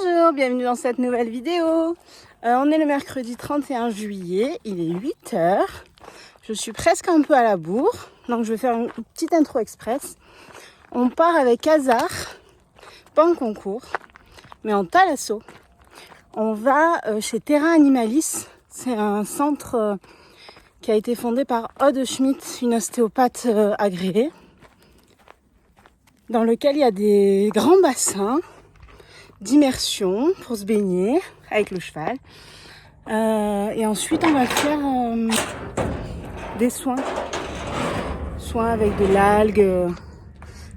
Bonjour, bienvenue dans cette nouvelle vidéo. On est le mercredi 31 juillet, il est 8h. Je suis presque un peu à la bourre, donc je vais faire une petite intro express. On part avec Hazard, pas en concours, mais en thalasso. On va chez Terra Animalis, c'est un centre qui a été fondé par Aude Schmidt, une ostéopathe agréée, dans lequel il y a des grands bassins d'immersion pour se baigner avec le cheval. Et ensuite, on va faire des soins avec de l'algue,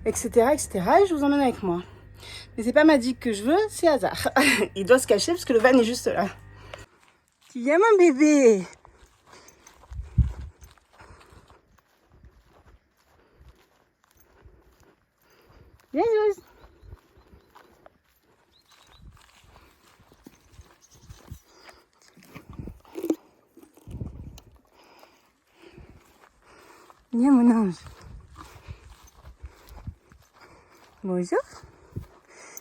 etc., etc. Et je vous emmène avec moi. Mais c'est pas Magic que je veux, c'est Hazard. Il doit se cacher parce que le van est juste là. Tu viens, mon bébé? Viens, Rose. Viens, mon ange. Bonjour.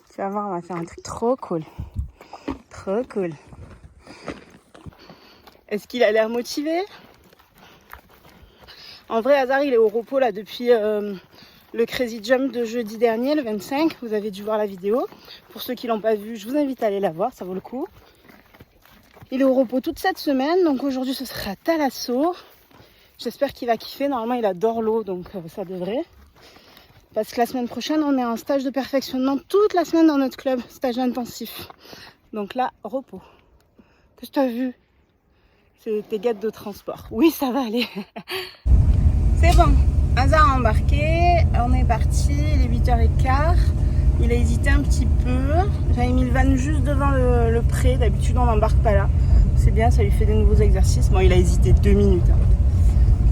Tu vas voir, on va faire un truc trop cool. Trop cool. Est-ce qu'il a l'air motivé? En vrai, Hazard, il est au repos là depuis le Crazy Jump de jeudi dernier, le 25. Vous avez dû voir la vidéo. Pour ceux qui l'ont pas vue, je vous invite à aller la voir, ça vaut le coup. Il est au repos toute cette semaine, donc aujourd'hui ce sera thalasso. J'espère qu'il va kiffer. Normalement, il adore l'eau, donc ça devrait. Parce que la semaine prochaine, on est en stage de perfectionnement toute la semaine dans notre club, stage intensif. Donc là, repos. Que je t'ai vu? C'est tes guettes de transport. Oui, ça va aller. C'est bon. Hazard a embarqué. On est parti. Il est 8h15. Il a hésité un petit peu. J'avais mis le van juste devant le pré. D'habitude, on n'embarque pas là. C'est bien, ça lui fait des nouveaux exercices. Bon, il a hésité 2 minutes.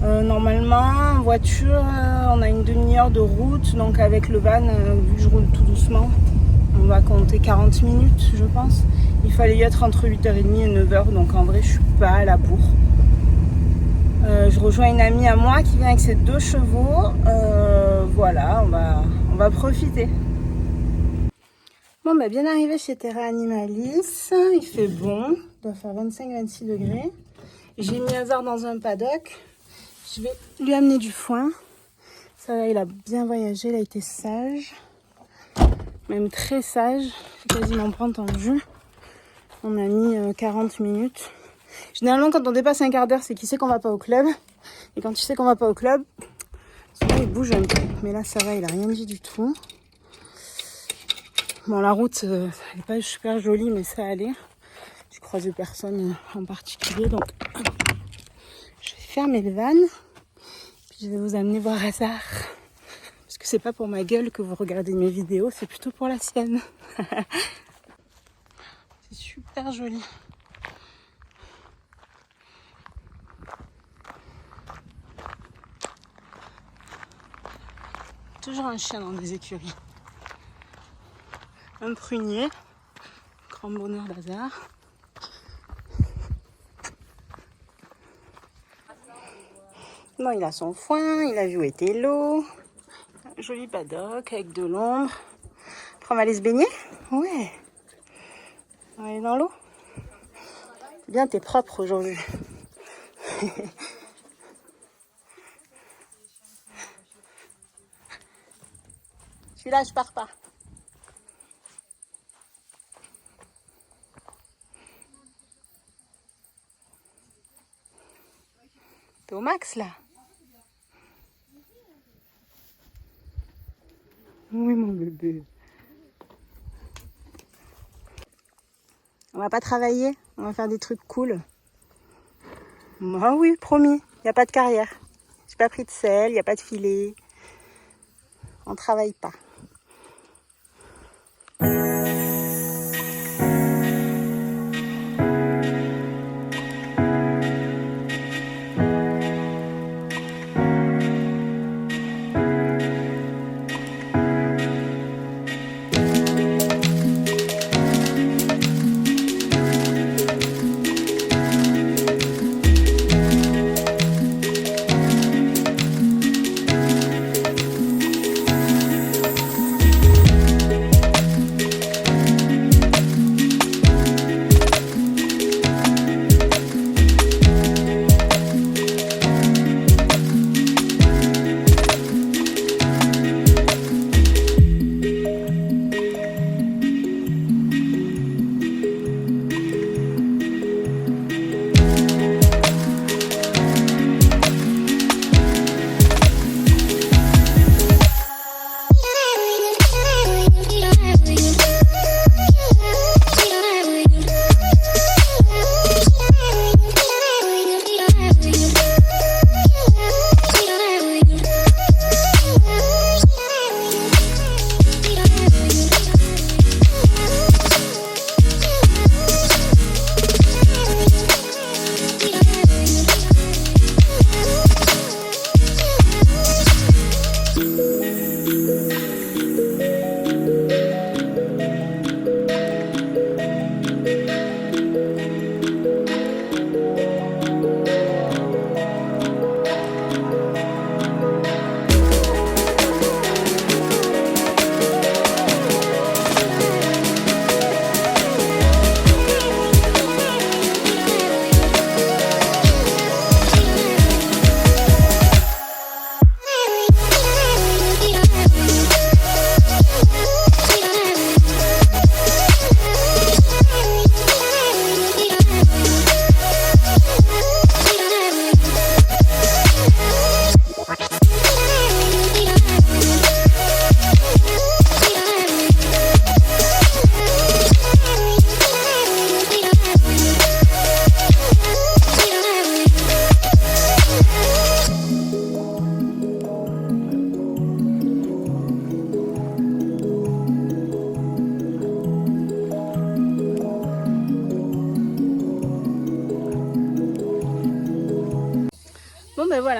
Normalement, en voiture, on a une demi-heure de route. Donc avec le van, vu que je roule tout doucement, on va compter 40 minutes, je pense. Il fallait y être entre 8h30 et 9h. Donc en vrai, je suis pas à la bourre. Je rejoins une amie à moi qui vient avec ses 2 chevaux. Voilà, on va profiter. Bon, bien arrivé chez Terra Animalis. Il fait bon. Il doit faire 25-26 degrés. J'ai mis Hazard dans un paddock. Je vais lui amener du foin. Ça va, il a bien voyagé, il a été sage. Même très sage. J'ai quasiment pas entendu. On a mis 40 minutes. Généralement, quand on dépasse un quart d'heure, c'est qu'il sait qu'on va pas au club. Et quand tu sais qu'on va pas au club, souvent il bouge un peu. Mais là, ça va, il a rien dit du tout. Bon, la route, elle n'est pas super jolie, mais ça allait. J'ai croisé personne en particulier, donc je vais fermer le van. Puis je vais vous amener voir Hazard. Parce que c'est pas pour ma gueule que vous regardez mes vidéos, c'est plutôt pour la sienne. C'est super joli. Toujours un chien dans des écuries. Un prunier. Grand bonheur d'Hazard. Bon, il a son foin, il a vu où était l'eau. Un joli paddock avec de l'ombre. Après, on va aller se baigner? Ouais. On va aller dans l'eau. C'est bien, t'es propre aujourd'hui. Celui-là, je pars pas. T'es au max, là? Oui, mon bébé. On va pas travailler, on va faire des trucs cool. Ah oui, promis, il n'y a pas de carrière. J'ai pas pris de sel, il n'y a pas de filet. On travaille pas.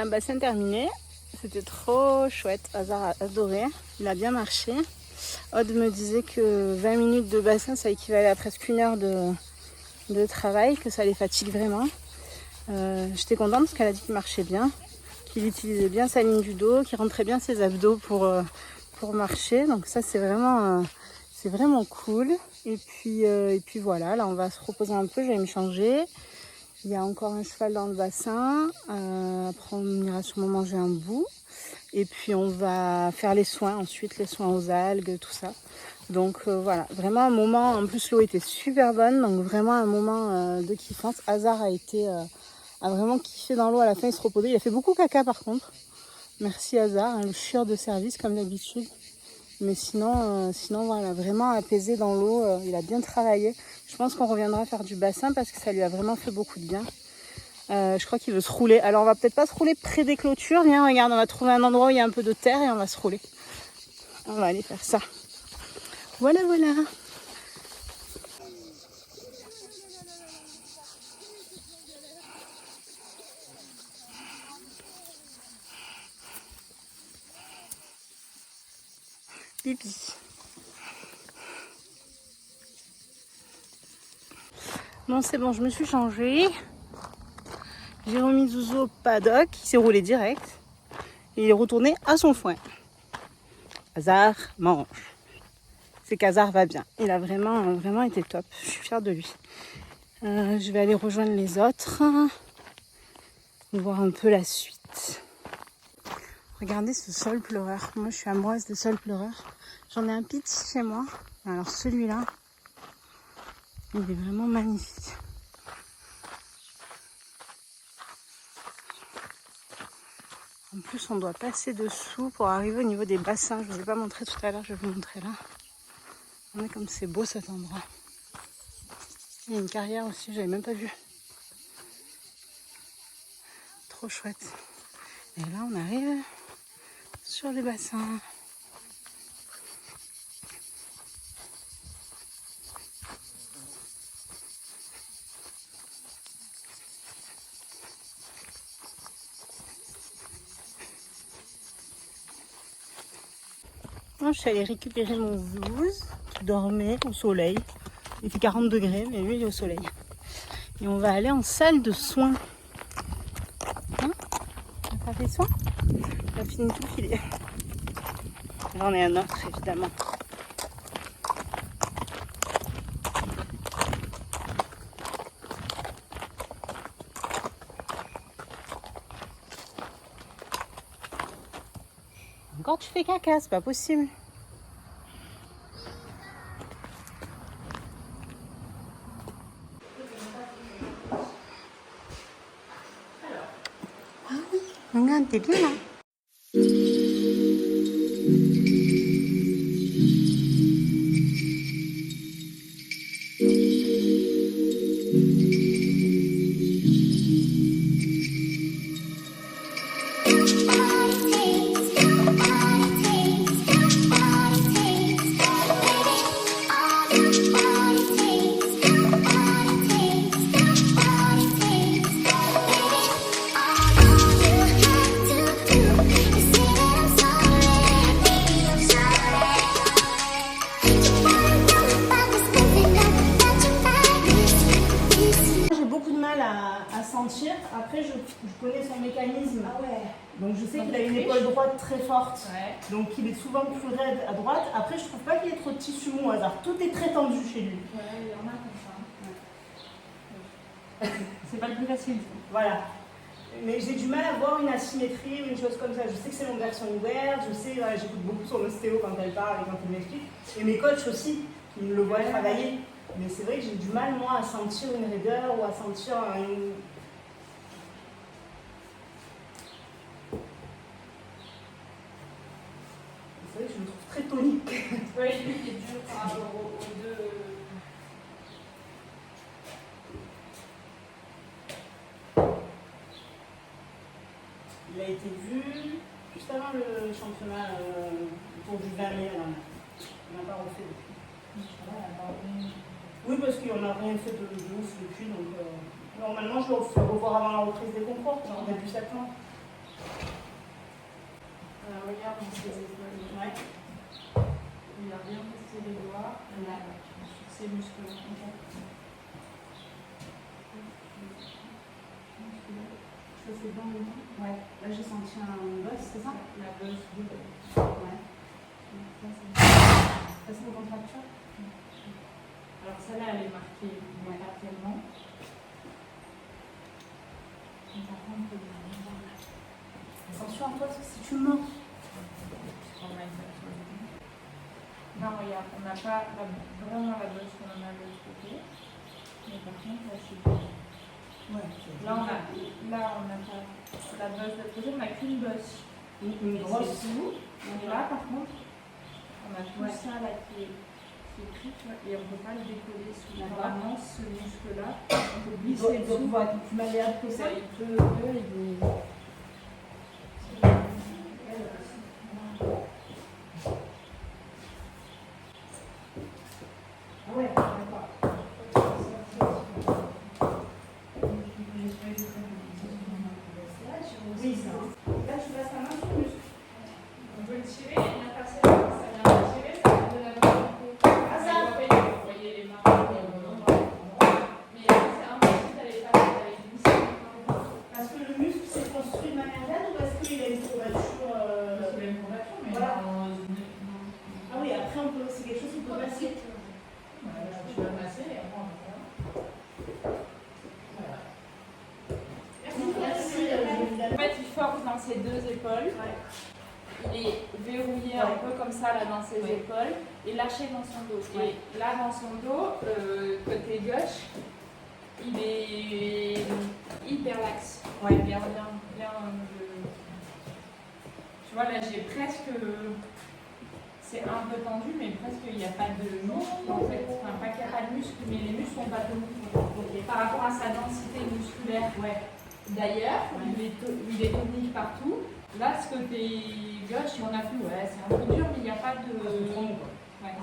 Voilà, bassin terminé. C'était trop chouette. Hazard a adoré. Il a bien marché. Aude me disait que 20 minutes de bassin, ça équivalait à presque 1 heure de travail, que ça les fatigue vraiment. J'étais contente parce qu'elle a dit qu'il marchait bien, qu'il utilisait bien sa ligne du dos, qu'il rentrait bien ses abdos pour marcher. Donc ça, c'est vraiment cool. Et puis voilà, là on va se reposer un peu, je vais me changer. Il y a encore un cheval dans le bassin. Après on ira sûrement manger un bout. Et puis on va faire les soins ensuite, les soins aux algues, tout ça. Donc voilà, vraiment un moment, en plus l'eau était super bonne, donc vraiment un moment de kiffance. Hazard a vraiment kiffé dans l'eau, à la fin il se reposait. Il a fait beaucoup caca par contre. Merci Hazard, hein, le chieur de service comme d'habitude. Mais sinon voilà, vraiment apaisé dans l'eau, il a bien travaillé. Je pense qu'on reviendra faire du bassin parce que ça lui a vraiment fait beaucoup de bien. Je crois qu'il veut se rouler. Alors on va peut-être pas se rouler près des clôtures. Viens, regarde, on va trouver un endroit où il y a un peu de terre et on va se rouler. On va aller faire ça. Voilà, voilà. Pipi. Bon, c'est bon, je me suis changée. J'ai remis Zouzou au paddock. Il s'est roulé direct. Et il est retourné à son foin. Hazard mange. C'est qu'Hazard va bien. Il a vraiment été top. Je suis fière de lui. Je vais aller rejoindre les autres. Voir un peu la suite. Regardez ce sol pleureur. Moi, je suis amoureuse des sols pleureurs. J'en ai un petit chez moi. Alors celui-là, il est vraiment magnifique. En plus, on doit passer dessous pour arriver au niveau des bassins. Je ne vous ai pas montré tout à l'heure, je vais vous montrer là. Regardez comme c'est beau cet endroit. Il y a une carrière aussi, j'avais même pas vu. Trop chouette. Et là, on arrive sur les bassins. Moi, je suis allée récupérer mon Zouz qui dormait au soleil. Il fait 40 degrés, mais lui, il est au soleil. Et on va aller en salle de soins. Hein? On a pas fait soin? On a fini tout filer. J'en ai un autre, évidemment. Encore tu fais caca, c'est pas possible. Ah oui, regarde, t'es bien là. Après, je connais son mécanisme. Ah ouais. Donc je sais qu'il a une épaule droite très forte. Ouais. Donc il est souvent plus raide à droite. Après, je trouve pas qu'il y ait trop de tissu mou au hasard. Tout est très tendu chez lui. Ouais, il y en a comme ça. Ouais. C'est pas le plus facile. Voilà. Mais j'ai du mal à voir une asymétrie ou une chose comme ça. Je sais que c'est mon version ouverte. Je sais, voilà, j'écoute beaucoup son ostéo quand elle parle et quand elle m'explique. Et mes coachs aussi, qui me le voient travailler. Mais c'est vrai que j'ai du mal, moi, à sentir une raideur ou à sentir une... C'est vrai que je le trouve très tonique. Oui, lui, il est dur par rapport aux deux. Il a été vu juste avant le championnat pour du 20 mai. On n'a pas refait depuis. Oui, parce qu'on n'a rien fait de ouf depuis. Donc, normalement, je dois revoir avant la reprise des concours, genre début septembre. Regarde dans ses épaules. Ouais. Il a bien testé les doigts. Là, sur ses muscles. Ça c'est bon le temps. Ouais. Là j'ai senti un boss, c'est ça? La bosse de. Ouais. Ça c'est vos contractures. Alors celle-là elle est marquée, mais pas tellement. Attention à toi, parce que si tu mords. Non, regarde, on n'a pas vraiment la bosse qu'on en a de l'autre côté. Mais par contre, là, c'est bon. Ouais. Là, on n'a pas la bosse de l'autre côté, on n'a qu'une bosse. Une grosse. Et là, par contre, on a tout ça là qui est pris, tu vois, et on ne peut pas le décoller sous vraiment ce muscle-là. On peut glisser Il dessous. doit être plus malléable que ça. Il peut. Ah ouais, d'accord. Oui, ça. Là, tu passes ta main sur le muscle. On peut le tirer, il n'y a pas assez de ça vient de tirer, ça vient de la main. Ah, ça Vous voyez les mains. Mais c'est impossible d'aller faire avec glisser. Parce que le muscle s'est construit de manière vaine ou parce qu'il a une courbature Parce qu'il a une courbature, mais voilà. non. Ah oui, après, c'est quelque chose qu'on peut passer. Je vais masser et après on va faire. Merci. En fait, il force dans ses deux épaules. Il est verrouillé un peu comme ça là dans ses épaules et lâché dans son dos. Et là dans son dos, côté gauche, il est hyper laxe. Ouais. Bien. Tu vois là j'ai presque. C'est un peu tendu, mais presque il n'y a pas de muscle en fait. Enfin, pas qu'il n'y a pas de muscle, mais les muscles sont pas tenus. Par rapport à sa densité musculaire. Ouais. D'ailleurs, il est tonique partout. Là, ce côté gauche, on a plus. Ouais, c'est un peu dur, mais il n'y a pas de. Ouais.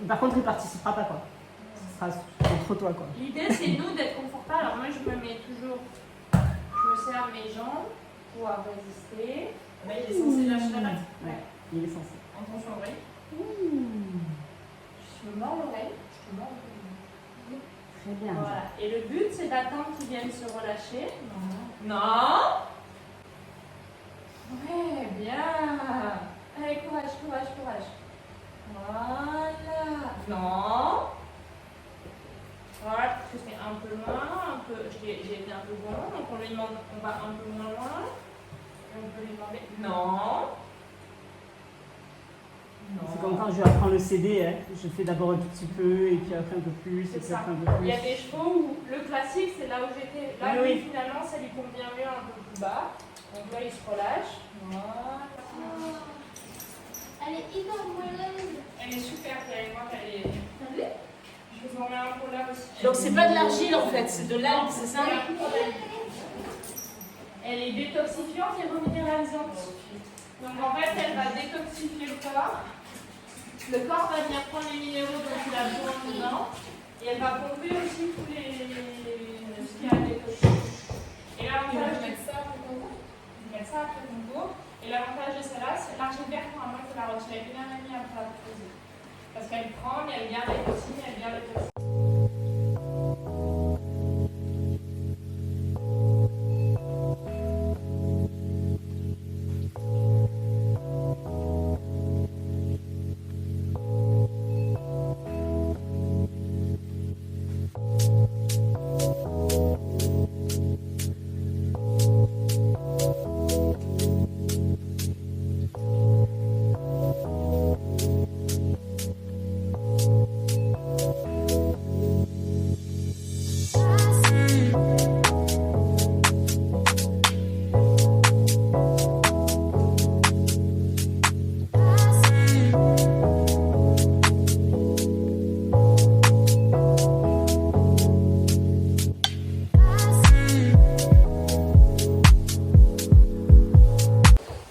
Par contre, il participera pas, quoi. Ce sera entre toi, quoi. L'idée, c'est nous d'être confortables. Alors moi, je me mets toujours, je me serre mes jambes pour pouvoir résister. Là, il est censé lâcher la patte. Ouais, il est censé. Attention, l'oreille. Je me mords l'oreille. Très bien. Voilà. Et le but, c'est d'attendre qu'ils viennent se relâcher. Non. Ouais, bien. Allez, courage. Voilà. Non. Voilà, je fais un peu loin, j'ai été un peu loin, donc on lui demande, on va un peu moins loin. Et on peut lui demander, non. C'est comme quand je vais apprendre le CD, hein. Je fais d'abord un tout petit peu, et puis après un peu plus, et puis après un peu plus. Il y a des chevaux où le classique, c'est là où j'étais. Là, oui. finalement, ça lui convient mieux un peu plus bas. Donc là, il se relâche. Voilà. Elle est hyper moelleuse. Elle est super, moi, elle est. Je vous en mets un peu là aussi. Donc c'est pas de l'argile en fait, c'est de l'algue, c'est ça? Elle est détoxifiante et reminéralisante. Donc en fait, elle va détoxifier le corps. Le corps va venir prendre les minéraux dont il a besoin dedans. Et elle va pomper aussi tous les bien décoché. Et l'avantage de mettre ça après ton cours. Et l'avantage de celle-là, c'est l'argile verte, normalement, il faut la retirer 1 heure et demie après la poser. Parce qu'elle prend, mais elle garde les toxines, elle garde les toxines.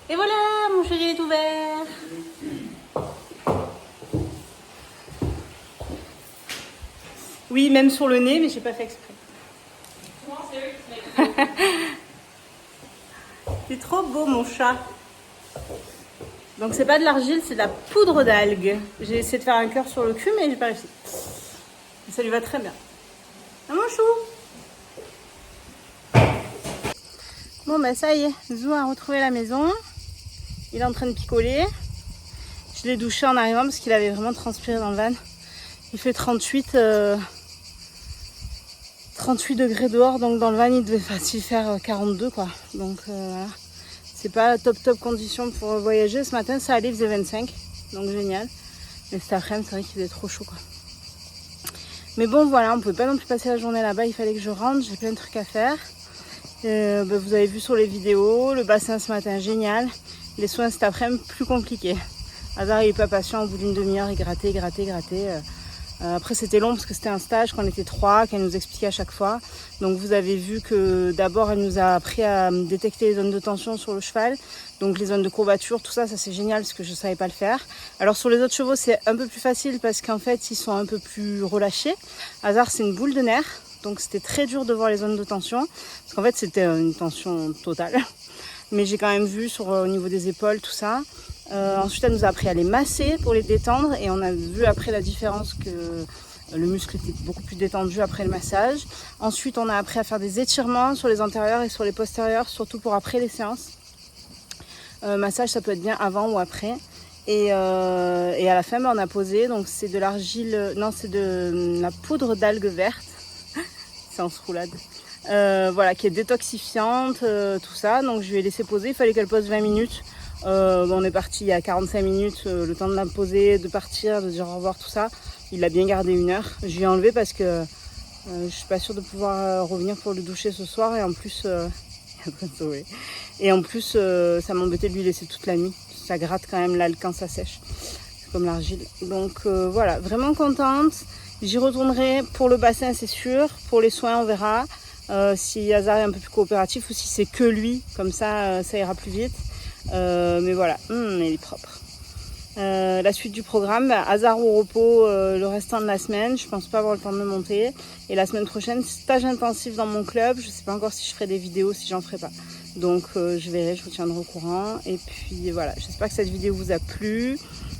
Et voilà, mon chéri est ouvert. Oui, même sur le nez, mais j'ai pas fait exprès. Souvent, c'est eux qui se mettent. C'est trop beau, mon chat. Donc c'est pas de l'argile, c'est de la poudre d'algues. J'ai essayé de faire un cœur sur le cul, mais j'ai pas réussi. Mais ça lui va très bien. Ah, mon chou. Bon, ben ça y est, Zou a retrouvé la maison. Il est en train de picoler. Je l'ai douché en arrivant parce qu'il avait vraiment transpiré dans le van. Il fait 38 degrés dehors, donc dans le van il devait facile faire 42 quoi. Donc voilà. C'est pas top condition pour voyager. Ce matin ça allait, il faisait 25, donc génial. Mais cet après-midi c'est vrai qu'il faisait trop chaud quoi. Mais bon voilà, on pouvait pas non plus passer la journée là-bas, il fallait que je rentre, j'ai plein de trucs à faire. Vous avez vu sur les vidéos, le bassin ce matin génial. Les soins cet après-midi plus compliqués. Hazard il est pas patient, au bout d'une demi-heure il grattait. Après c'était long parce que c'était un stage, qu'on était 3, qu'elle nous expliquait à chaque fois. Donc vous avez vu que d'abord elle nous a appris à détecter les zones de tension sur le cheval. Donc les zones de courbature, tout ça c'est génial parce que je ne savais pas le faire. Alors sur les autres chevaux c'est un peu plus facile parce qu'en fait ils sont un peu plus relâchés. Hazard c'est une boule de nerfs, donc c'était très dur de voir les zones de tension. Parce qu'en fait c'était une tension totale. Mais j'ai quand même vu au niveau des épaules tout ça. Ensuite elle nous a appris à les masser pour les détendre et on a vu après la différence que le muscle était beaucoup plus détendu après le massage. Ensuite on a appris à faire des étirements sur les antérieurs et sur les postérieurs, surtout pour après les séances. Massage ça peut être bien avant ou après. Et à la fin on a posé, donc c'est de l'argile, non c'est de la poudre d'algues vertes, c'est en roulade. Voilà, qui est détoxifiante, tout ça. Donc je lui ai laissé poser, il fallait qu'elle pose 20 minutes. On est parti il y a 45 minutes, le temps de la poser, de partir, de dire au revoir, tout ça. Il a bien gardé 1 heure. Je lui ai enlevé parce que je suis pas sûre de pouvoir revenir pour le doucher ce soir. Et en plus, ça m'embêtait de lui laisser toute la nuit. Ça gratte quand même là quand ça sèche. C'est comme l'argile. Donc voilà, vraiment contente. J'y retournerai pour le bassin, c'est sûr. Pour les soins, on verra. Si Hazard est un peu plus coopératif ou si c'est que lui, comme ça, ça ira plus vite. Mais voilà, il est propre. La suite du programme, Hazard au repos le restant de la semaine. Je pense pas avoir le temps de me monter. Et la semaine prochaine, stage intensif dans mon club. Je sais pas encore si je ferai des vidéos, si j'en ferai pas. Donc je verrai, je vous tiendrai au courant. Et puis voilà, j'espère que cette vidéo vous a plu.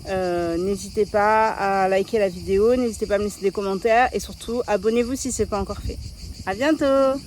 N'hésitez pas à liker la vidéo, n'hésitez pas à me laisser des commentaires. Et surtout, abonnez-vous si ce n'est pas encore fait. À bientôt!